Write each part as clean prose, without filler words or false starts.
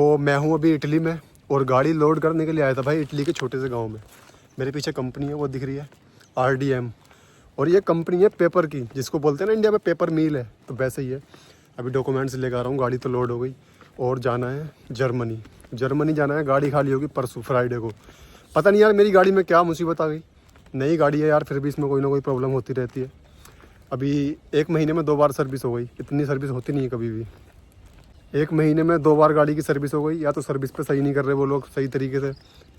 तो मैं हूँ अभी इटली में और गाड़ी लोड करने के लिए आया था भाई इटली के छोटे से गांव में। मेरे पीछे कंपनी है वो दिख रही है RDM, और ये कंपनी है पेपर की, जिसको बोलते हैं ना इंडिया में पेपर मिल है, तो वैसे ही है। अभी डॉक्यूमेंट्स लेकर आ रहा हूँ, गाड़ी तो लोड हो गई और जाना है जर्मनी जाना है। गाड़ी खाली होगी परसों फ्राइडे को। पता नहीं यार मेरी गाड़ी में क्या मुसीबत आ गई, नई गाड़ी है यार, फिर भी इसमें कोई ना कोई प्रॉब्लम होती रहती है। अभी 1 महीने में 2 बार सर्विस हो गई, इतनी सर्विस होती नहीं है कभी भी। 1 महीने में 2 बार गाड़ी की सर्विस हो गई, या तो सर्विस पे सही नहीं कर रहे वो लोग सही तरीके से,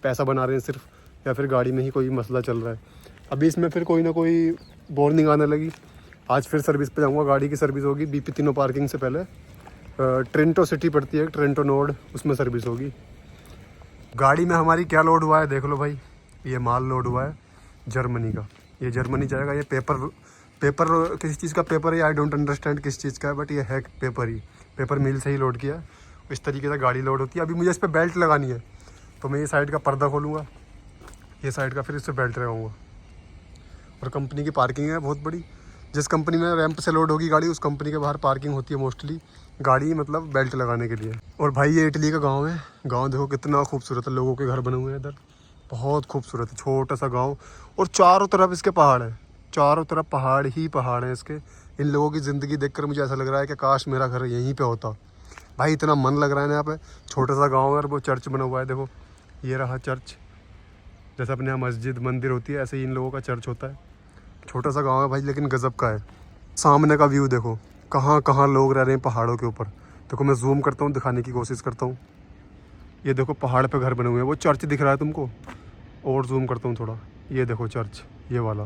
पैसा बना रहे हैं सिर्फ, या फिर गाड़ी में ही कोई मसला चल रहा है। अभी इसमें फिर कोई ना कोई वार्निंग आने लगी। आज फिर सर्विस पे जाऊंगा, गाड़ी की सर्विस होगी BP तीनों पार्किंग से पहले। ट्रेंटो सिटी पड़ती है, ट्रेंटो नोड, उसमें सर्विस होगी। गाड़ी में हमारी क्या लोड हुआ है देख लो भाई, ये माल लोड हुआ है जर्मनी का। ये जर्मनी जाएगा। ये पेपर किसी चीज़ का पेपर है, आई डोंट अंडरस्टैंड किस चीज़ का है, बट ये है पेपर ही, पेपर मिल से ही लोड किया है। इस तरीके से गाड़ी लोड होती है। अभी मुझे इस पर बेल्ट लगानी है, तो मैं ये साइड का पर्दा खोलूँगा, ये साइड का, फिर इस पर बेल्ट लगाऊँगा। और कंपनी की पार्किंग है बहुत बड़ी। जिस कंपनी में रैंप से लोड होगी गाड़ी, उस कंपनी के बाहर पार्किंग होती है मोस्टली गाड़ी, मतलब बेल्ट लगाने के लिए। और भाई ये इटली का गांव है। गांव देखो कितना खूबसूरत है, लोगों के घर बने हुए हैं इधर, बहुत खूबसूरत है, छोटा सा गांव। और चारों तरफ इसके पहाड़ है, चारों तरफ पहाड़ ही पहाड़ हैं इसके। इन लोगों की ज़िंदगी देखकर मुझे ऐसा लग रहा है कि काश मेरा घर यहीं पे होता भाई। इतना मन लग रहा है ना यहाँ पे। छोटा सा गाँव है और वो चर्च बना हुआ है, देखो ये रहा चर्च। जैसे अपने यहाँ मस्जिद मंदिर होती है, ऐसे ही इन लोगों का चर्च होता है। छोटा सा गांव है भाई, लेकिन गजब का है। सामने का व्यू देखो, कहाँ कहाँ लोग रह रहे हैं पहाड़ों के ऊपर। देखो मैं जूम करता हूँ, दिखाने की कोशिश करता हूँ। ये देखो पहाड़ पे घर बने हुए हैं, वो चर्च दिख रहा है तुमको, और जूम करता हूँ थोड़ा। ये देखो चर्च, ये वाला,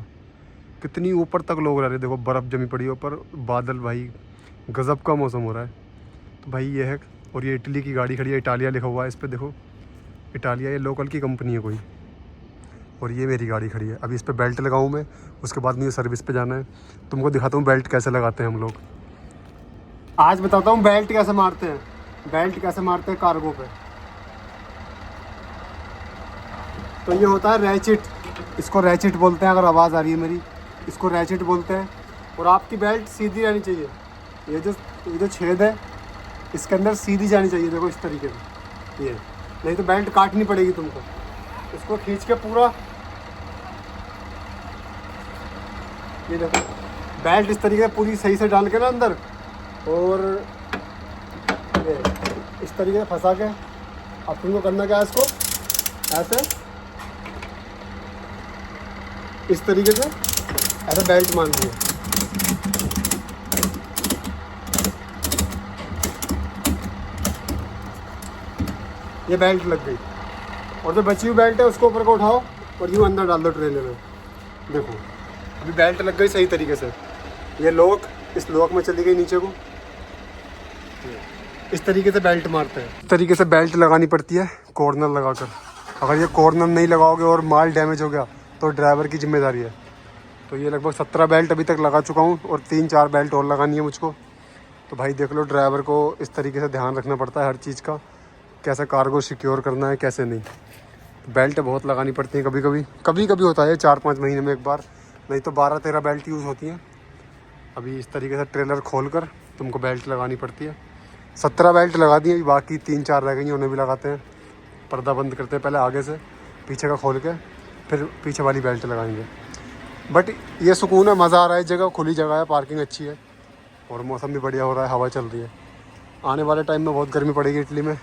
कितनी ऊपर तक लोग रह रहे हैं। देखो बर्फ़ जमी पड़ी है ऊपर, बादल, भाई गजब का मौसम हो रहा है। तो भाई ये है। और ये इटली की गाड़ी खड़ी है, इटालिया लिखा हुआ है इस पर, देखो इटालिया, ये लोकल की कंपनी है कोई। और ये मेरी गाड़ी खड़ी है। अभी इस पर बेल्ट लगाऊँ मैं, उसके बाद मुझे सर्विस पे जाना है। तुमको दिखाता हूँ बेल्ट कैसे लगाते हैं हम लोग। आज बताता हूँ बेल्ट कैसे मारते हैं, बेल्ट कैसे मारते हैं कार्गो पे। तो ये होता है रैचिट, इसको रैचिट बोलते हैं। अगर आवाज़ आ रही है मेरी, इसको रैचिट बोलते हैं। और आपकी बेल्ट सीधी रहनी चाहिए। ये जो छेद है इसके अंदर सीधी जानी चाहिए, देखो इस तरीके से, ये नहीं तो बेल्ट काटनी पड़ेगी तुमको। इसको खींच के पूरा, ये देखो बेल्ट इस तरीके से पूरी सही से डाल के ना अंदर, और ये इस तरीके से फंसा के अब तुमको करना क्या है, इसको ऐसे इस तरीके से ऐसे बेल्ट मान दिए। ये बेल्ट लग गई। और जो बची हुई बेल्ट है उसको ऊपर को उठाओ और यूँ अंदर डाल दो ट्रेलर में। देखो अभी बेल्ट लग गई सही तरीके से। ये लॉक इस लॉक में चली गई नीचे को, इस तरीके से बेल्ट मारते हैं। इस तरीके से बेल्ट लगानी पड़ती है कॉर्नर लगाकर। अगर ये कॉर्नर नहीं लगाओगे और माल डैमेज हो गया तो ड्राइवर की जिम्मेदारी है। तो ये लगभग 17 बेल्ट अभी तक लगा चुका हूँ, और 3-4 बेल्ट और लगानी है मुझको। तो भाई देख लो, ड्राइवर को इस तरीके से ध्यान रखना पड़ता है हर चीज़ का, कैसे कार्गो सिक्योर करना है कैसे नहीं। बेल्ट बहुत लगानी पड़ती है कभी कभी होता है 4-5 महीने में एक बार, नहीं तो 12-13 बेल्ट यूज़ होती हैं। अभी इस तरीके से ट्रेलर खोल कर तुमको बेल्ट लगानी पड़ती है। 17 बेल्ट लगा दी, बाकी 3-4 रह गई हैं, उन्हें भी लगाते हैं। पर्दा बंद करते हैं पहले आगे से, पीछे का खोल के फिर पीछे वाली बेल्ट लगाएंगे। बट ये सुकून है, मज़ा आ रहा है। जगह खुली जगह है, पार्किंग अच्छी है, और मौसम भी बढ़िया हो रहा है, हवा चल रही है। आने वाले टाइम में बहुत गर्मी पड़ेगी इटली में।